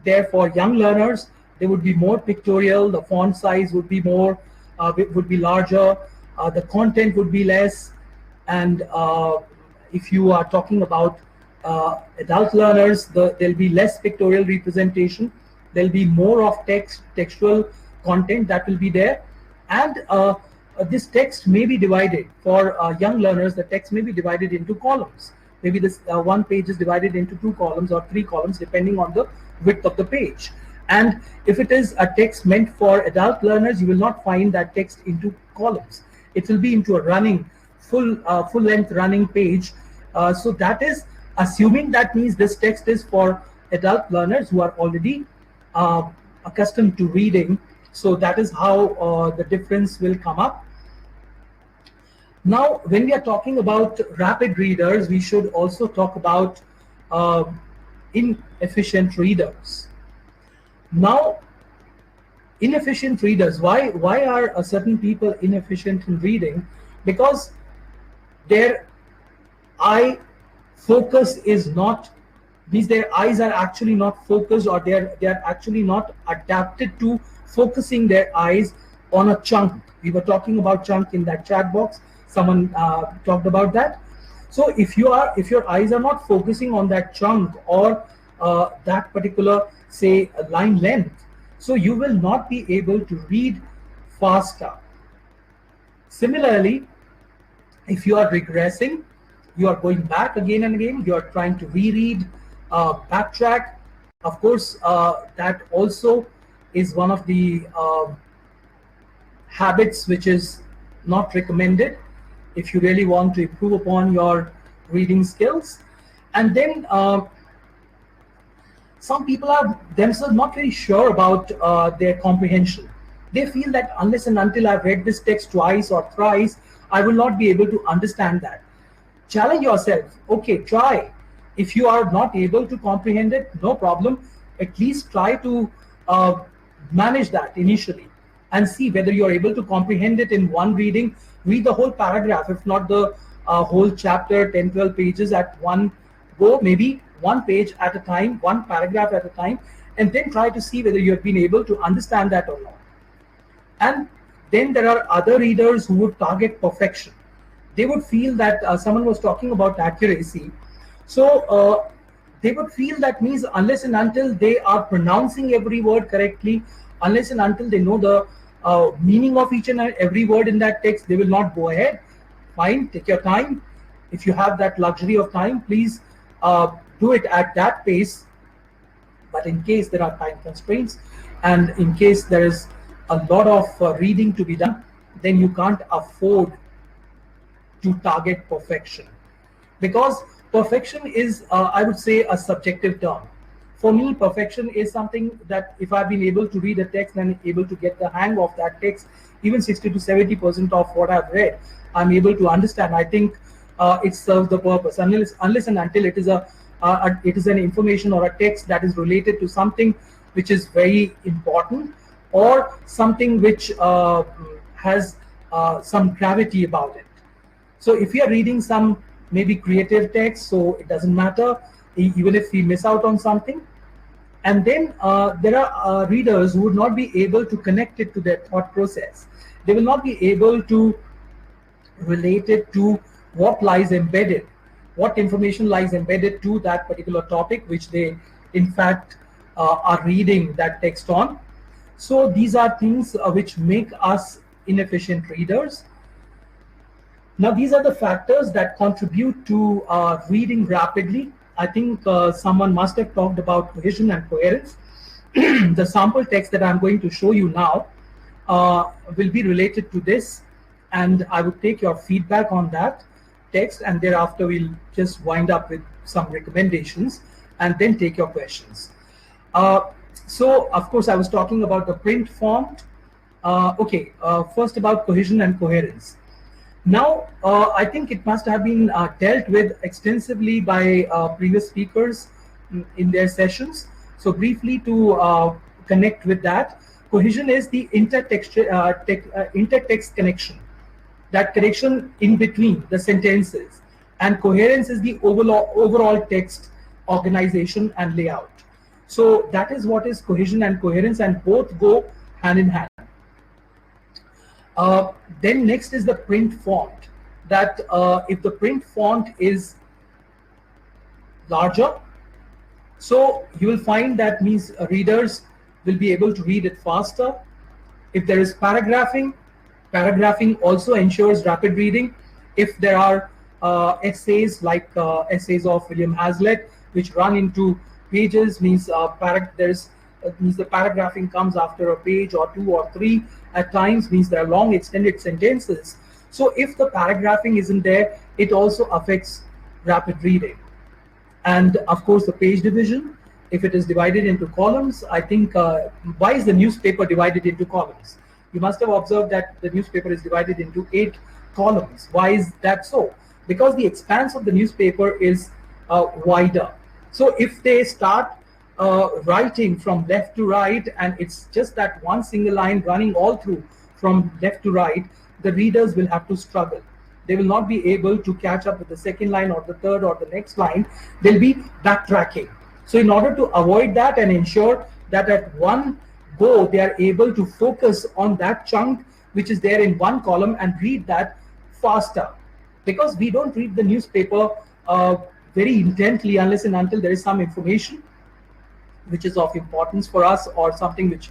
there for young learners, they would be more pictorial, the font size would be more, would be larger, the content would be less. And if you are talking about adult learners, there'll be less pictorial representation, there'll be more of textual content that will be there. And this text may be divided, for young learners, the text may be divided into columns. Maybe this one page is divided into 2 columns or 3 columns, depending on the width of the page. And if it is a text meant for adult learners, you will not find that text into columns. It will be into a running, full-length running page. So that is assuming that means this text is for adult learners who are already accustomed to reading. So that is how the difference will come up. Now, when we are talking about rapid readers, we should also talk about inefficient readers. Now, inefficient readers, why are certain people inefficient in reading? Because their eye focus is not, means their eyes are actually not focused, or they are actually not adapted to focusing their eyes on a chunk. We were talking about chunk in that chat box. Someone talked about that. So if your eyes are not focusing on that chunk or that particular, say, line length, so you will not be able to read faster. Similarly, if you are regressing, you are going back again and again, you are trying to reread, backtrack. Of course, that also is one of the habits which is not recommended if you really want to improve upon your reading skills. And then some people are themselves not very sure about their comprehension. They feel that unless and until I've read this text twice or thrice, I will not be able to understand that. Challenge yourself. Okay, try. If you are not able to comprehend it, no problem. At least try to manage that initially and see whether you are able to comprehend it in one reading. Read the whole paragraph, if not the a whole chapter, 10, 12 pages at one go, maybe one page at a time, one paragraph at a time, and then try to see whether you have been able to understand that or not. And then there are other readers who would target perfection. They would feel that someone was talking about accuracy. So they would feel that means unless and until they are pronouncing every word correctly, unless and until they know the meaning of each and every word in that text, they will not go ahead. Fine, take your time. If you have that luxury of time, please do it at that pace. But in case there are time constraints, and in case there is a lot of reading to be done, then you can't afford to target perfection, because perfection is, I would say, a subjective term. For me, perfection is something that if I've been able to read a text and able to get the hang of that text, even 60 to 70% of what I've read, I'm able to understand. I think it serves the purpose. Unless and until it is an information or a text that is related to something which is very important, or something which has some gravity about it. So if you are reading some maybe creative text, so it doesn't matter even if we miss out on something. And then there are readers who would not be able to connect it to their thought process. They will not be able to relate it to what lies embedded, what information lies embedded to that particular topic which they in fact are reading that text on. So these are things which make us inefficient readers. Now, these are the factors that contribute to reading rapidly. I think someone must have talked about cohesion and coherence. The sample text that I'm going to show you now will be related to this, and I would take your feedback on that text, and thereafter we'll just wind up with some recommendations and then take your questions. So, of course, I was talking about the print font. First about cohesion and coherence. Now, I think it must have been dealt with extensively by previous speakers in their sessions. So briefly to connect with that, cohesion is the intertext connection, that connection in between the sentences, and coherence is the overall text organization and layout. So that is what is cohesion and coherence, and both go hand in hand. Then next is the print font, that if the print font is larger, so you will find that means readers will be able to read it faster. If there is paragraphing also ensures rapid reading. If there are essays like essays of William Hazlitt which run into pages, means the paragraphing comes after a page or two or three at times, means there are long extended sentences. So if the paragraphing isn't there, it also affects rapid reading. And of course the page division, if it is divided into columns, I think why is the newspaper divided into columns? You must have observed that the newspaper is divided into 8 columns. Why is that so? Because the expanse of the newspaper is wider. So if they start writing from left to right, and it's just that one single line running all through from left to right, the readers will have to struggle. They will not be able to catch up with the second line or the third or the next line. They'll be backtracking. So in order to avoid that and ensure that at one go they are able to focus on that chunk which is there in one column and read that faster, because we don't read the newspaper very intently unless and until there is some information which is of importance for us or something which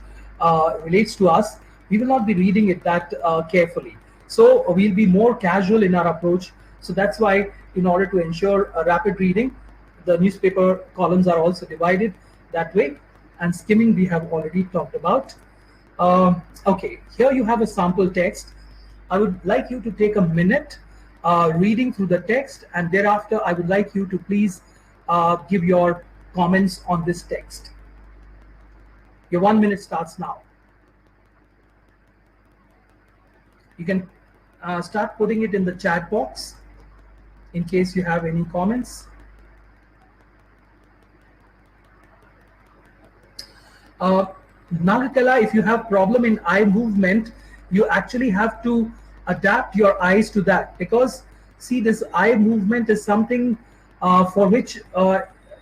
relates to us. We will not be reading it that carefully. So we'll be more casual in our approach. So that's why, in order to ensure a rapid reading, the newspaper columns are also divided that way. And skimming we have already talked about. Okay, here you have a sample text. I would like you to take a minute reading through the text, and thereafter I would like you to please give your comments on this text. Your 1 minute starts now. You can start putting it in the chat box in case you have any comments. Nagakala, if you have problem in eye movement, you actually have to adapt your eyes to that, because See, this eye movement is something for which,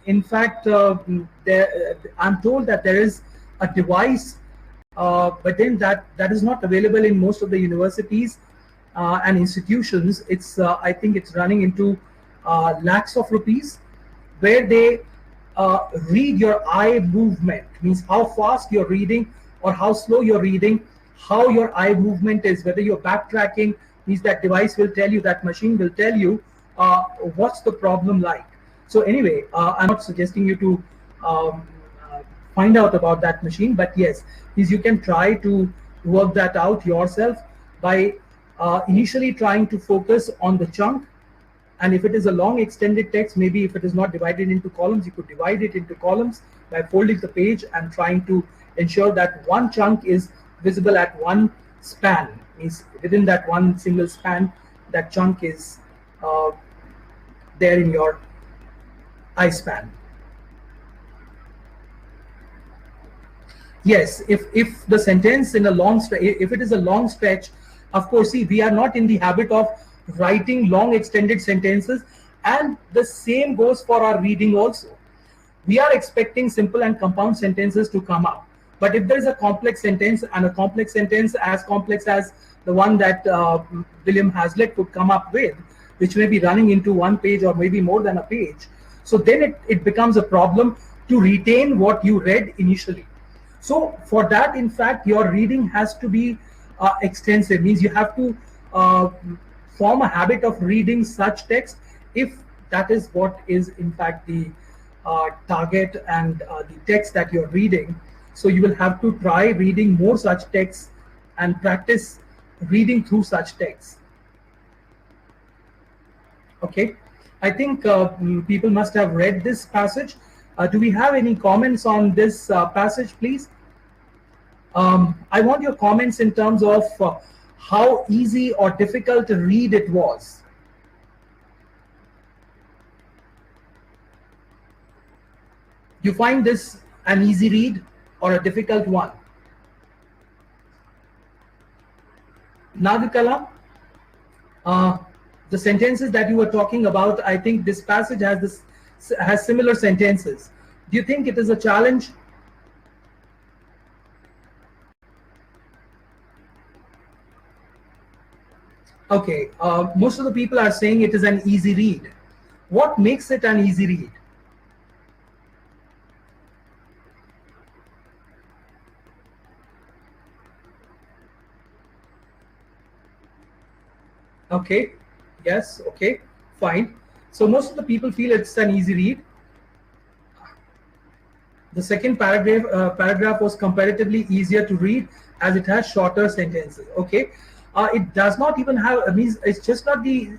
in fact, I'm told that there is a device, but then that is not available in most of the universities and institutions. It's I think it's running into lakhs of rupees, where they read your eye movement, means how fast you're reading or how slow you're reading, how your eye movement is, whether you're backtracking, means that device will tell you, that machine will tell you what's the problem like. So anyway, I'm not suggesting you to um, uh, find out about that machine, but yes, is you can try to work that out yourself by initially trying to focus on the chunk. And if it is a long extended text, maybe if it is not divided into columns, you could divide it into columns by folding the page and trying to ensure that one chunk is visible at one span. Means within that one single span, that chunk is uh, there in your eye span. Yes, if the sentence in a long stretch, if it is a long stretch, of course, see, we are not in the habit of writing long extended sentences, and the same goes for our reading also. We are expecting simple and compound sentences to come up, but if there is a complex sentence, and a complex sentence as complex as the one that William Hazlitt could come up with, which may be running into one page or maybe more than a page, so then it becomes a problem to retain what you read initially. So for that, in fact, your reading has to be extensive. Means you have to uh, form a habit of reading such text, if that is what is in fact the target and the text that you're reading. So you will have to try reading more such texts and practice reading through such texts. Okay, I think people must have read this passage. Do we have any comments on this passage, please? I want your comments in terms of how easy or difficult to read it was. You find this an easy read or a difficult one? Nagakala, the sentences that you were talking about, I think this passage has similar sentences. Do you think it is a challenge? Okay, most of the people are saying it is an easy read. What makes it an easy read? Okay, yes, okay, fine. So most of the people feel it's an easy read. The second paragraph was comparatively easier to read as it has shorter sentences. Okay, it does not even have, means it's just not the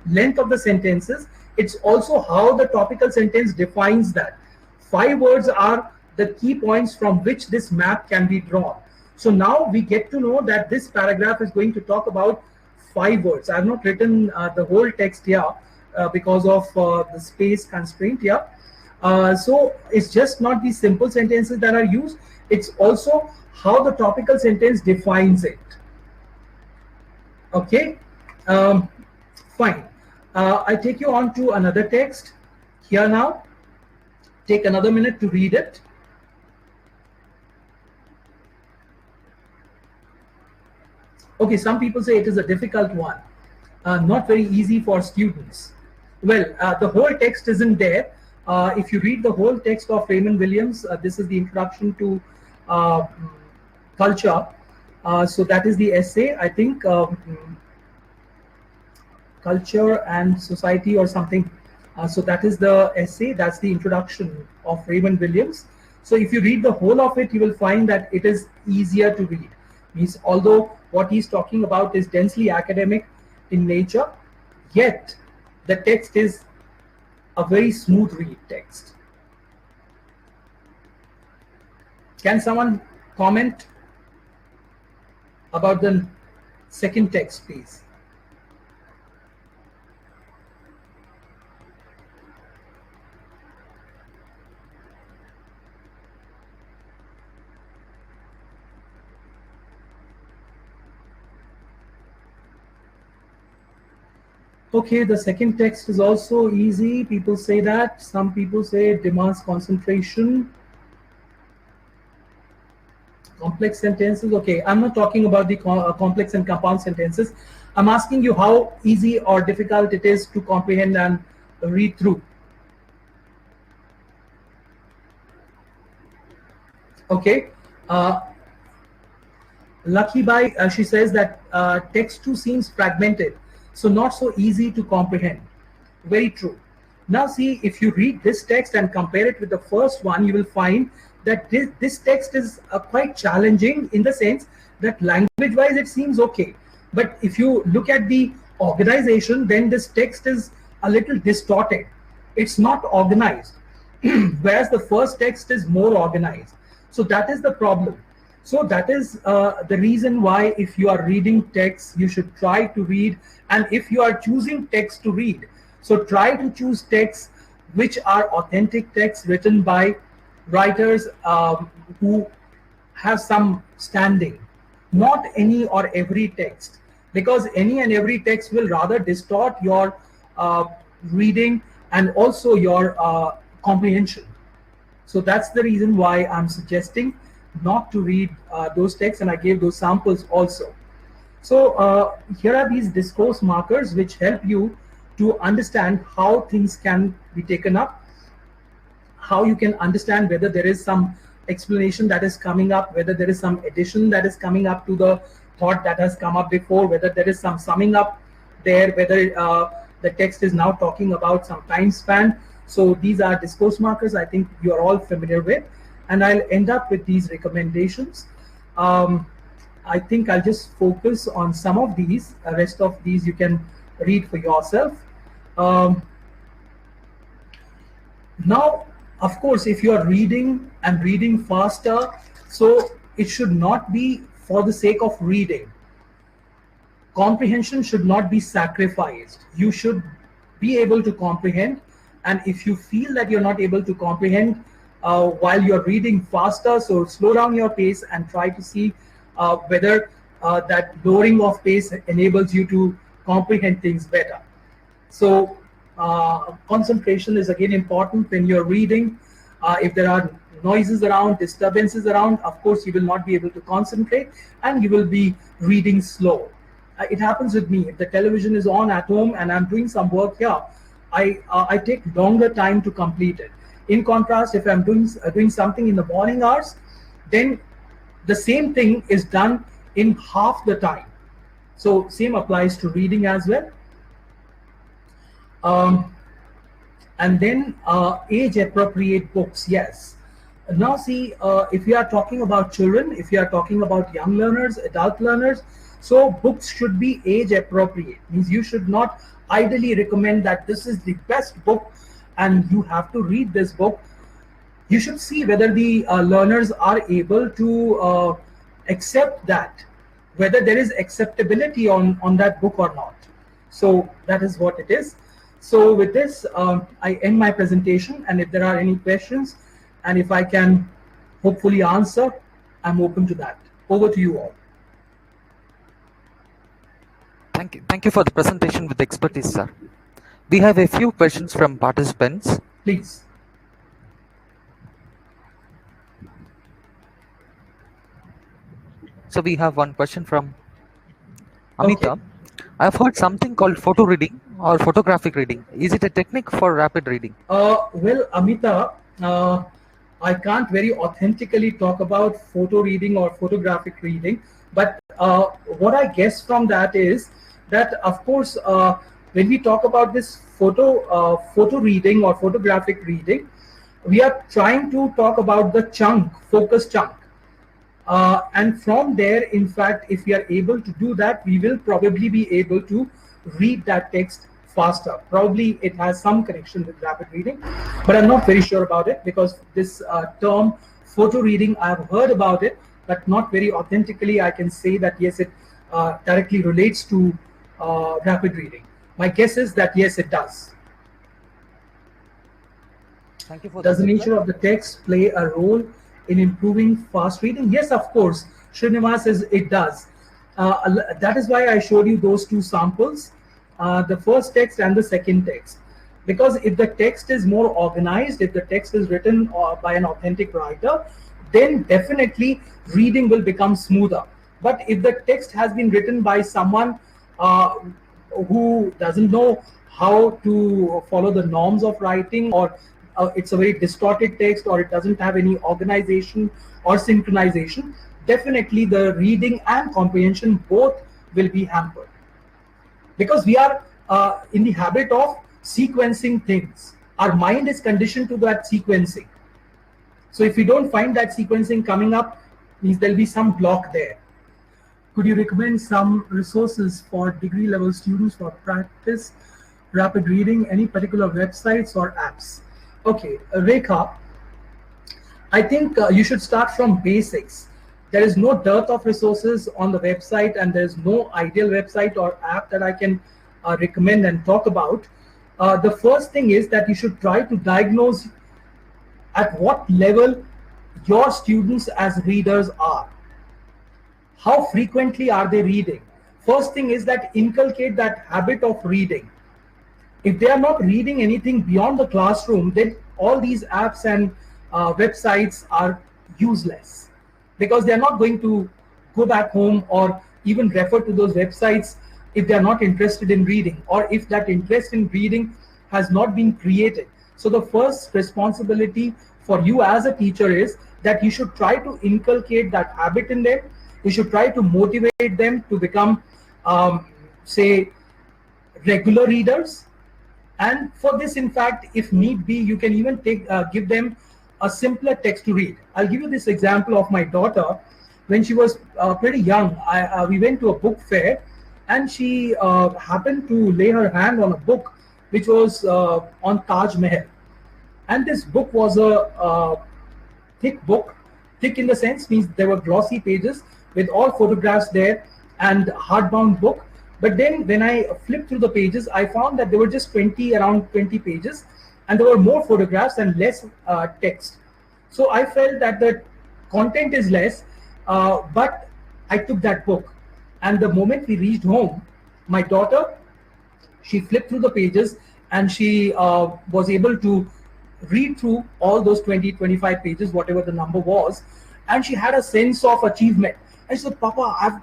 length of the sentences, it's also how the topical sentence defines that. 5 words are the key points from which this map can be drawn. So now we get to know that this paragraph is going to talk about 5 words. I have not written the whole text here because of the space constraint here. So it's just not the simple sentences that are used, it's also how the topical sentence defines it. Okay, fine. I take you on to another text here now. Take another minute to read it. Okay, some people say it is a difficult one, not very easy for students. Well, the whole text isn't there. If you read the whole text of Raymond Williams, this is the introduction to culture. So that is the essay, I think, culture and society or something. So that is the essay, that's the introduction of Raymond Williams. So if you read the whole of it, you will find that it is easier to read. Means although what he's talking about is densely academic in nature, yet the text is a very smooth read text. Can someone comment about the second text, please? Okay, the second text is also easy. People say that. Some people say it demands concentration. Complex sentences. Okay, I'm not talking about the complex and compound sentences. I'm asking you how easy or difficult it is to comprehend and read through. Okay. Lucky Bai, she says that text 2 seems fragmented, so not so easy to comprehend. Very true. Now see, if you read this text and compare it with the first one, you will find that this text is quite challenging in the sense that language-wise it seems okay. But if you look at the organization, then this text is a little distorted. It's not organized, whereas the first text is more organized. So that is the problem. So that is the reason why if you are reading text, you should try to read. And if you are choosing text to read, so try to choose texts which are authentic texts written by writers who have some standing, not any or every text, because any and every text will rather distort your reading and also your comprehension. So that's the reason why I'm suggesting not to read those texts, and I gave those samples also. So here are these discourse markers which help you to understand how things can be taken up, how you can understand whether there is some explanation that is coming up, whether there is some addition that is coming up to the thought that has come up before, whether there is some summing up there, whether the text is now talking about some time span. So these are discourse markers I think you are all familiar with, and I'll end up with these recommendations. I think I'll just focus on some of these. The rest of these you can read for yourself. Now, of course, if you are reading and reading faster, so it should not be for the sake of reading. Comprehension should not be sacrificed. You should be able to comprehend, and if you feel that you're not able to comprehend while you're reading faster, so slow down your pace and try to see whether that lowering of pace enables you to comprehend things better. So concentration is again important when you're reading. If there are noises around, disturbances around, of course you will not be able to concentrate and you will be reading slow. It happens with me. If the television is on at home and I'm doing some work here, I take longer time to complete it. In contrast, if I'm doing something in the morning hours, then the same thing is done in half the time. So same applies to reading as well. And then age appropriate books, yes. Now see, if we are talking about children, if you are talking about young learners, adult learners, so books should be age appropriate. Means you should not idly recommend that this is the best book and you have to read this book. You should see whether the learners are able to accept that, whether there is acceptability on that book or not. So that is what it is. So with this, I end my presentation, and if there are any questions, and if I can hopefully answer, I'm open to that. Over to you all. Thank you for the presentation with expertise, sir. We have a few questions from participants. Please. So we have one question from Amita. Okay. I've heard something called photo reading or photographic reading. Is it a technique for rapid reading? Well, Amita, I can't very authentically talk about photo reading or photographic reading, but what I guess from that is that, of course, when we talk about this photo reading or photographic reading, we are trying to talk about the chunk, focus chunk. And from there, in fact, if we are able to do that, we will probably be able to read that text faster. Probably it has some connection with rapid reading, but I'm not very sure about it, because this term photo reading, I've heard about it, but not very authentically I can say that yes, it directly relates to rapid reading. My guess is that yes, it does. Thank you for Does the nature of the text play a role in improving fast reading? Yes, of course. Srinivas says it does. That is why I showed you those two samples. the first text and the second text. Because if the text is more organized, if the text is written by an authentic writer, then definitely reading will become smoother. But if the text has been written by someone who doesn't know how to follow the norms of writing, or it's a very distorted text, or it doesn't have any organization or synchronization, definitely the reading and comprehension both will be hampered. Because we are in the habit of sequencing things. Our mind is conditioned to that sequencing. So if we don't find that sequencing coming up, means there'll be some block there. Could you recommend some resources for degree level students for practice rapid reading? Any particular websites or apps? Okay, Rekha, I think you should start from basics. There is no dearth of resources on the website, and there is no ideal website or app that I can recommend and talk about. The first thing is that you should try to diagnose at what level your students as readers are. How frequently are they reading? First thing is that inculcate that habit of reading. If they are not reading anything beyond the classroom, then all these apps and websites are useless, because they are not going to go back home or even refer to those websites if they are not interested in reading, or if that interest in reading has not been created. So the first responsibility for you as a teacher is that you should try to inculcate that habit in them. You should try to motivate them to become, say, regular readers. And for this, in fact, if need be, you can even give them a simpler text to read. I'll give you this example of my daughter. When she was pretty young, we went to a book fair, and she happened to lay her hand on a book which was on Taj Mahal. And this book was a thick book. Thick in the sense means there were glossy pages with all photographs there, and hardbound book. But then when I flipped through the pages, I found that there were just around 20 pages, and there were more photographs and less text. So I felt that the content is less, but I took that book. And the moment we reached home, my daughter, she flipped through the pages, and she was able to read through all those 20-25 pages, whatever the number was, and she had a sense of achievement. I said, "Papa, I've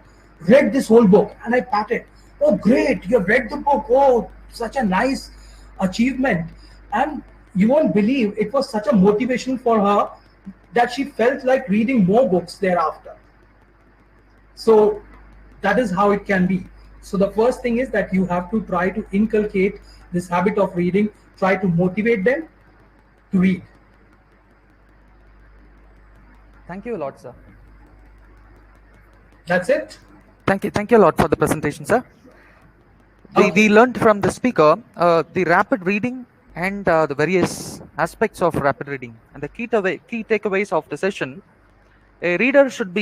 read this whole book." And I patted. "Oh, great, you've read the book. Oh, such a nice achievement." And you won't believe, it was such a motivation for her that she felt like reading more books thereafter. So that is how it can be. So the first thing is that you have to try to inculcate this habit of reading, try to motivate them to read. Thank you a lot, sir. That's it. Thank you a lot for the presentation, sir. We learned from the speaker the rapid reading and the various aspects of rapid reading, and the key takeaways of the session. A reader should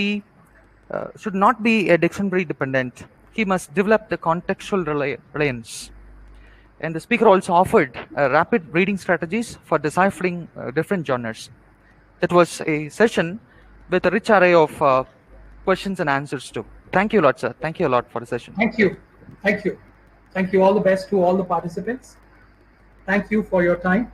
not be a dictionary dependent. He must develop the contextual reliance. And the speaker also offered rapid reading strategies for deciphering different genres. That was a session with a rich array of questions and answers too. Thank you a lot, sir. Thank you a lot for the session. Thank you. Thank you. Thank you. All the best to all the participants. Thank you for your time.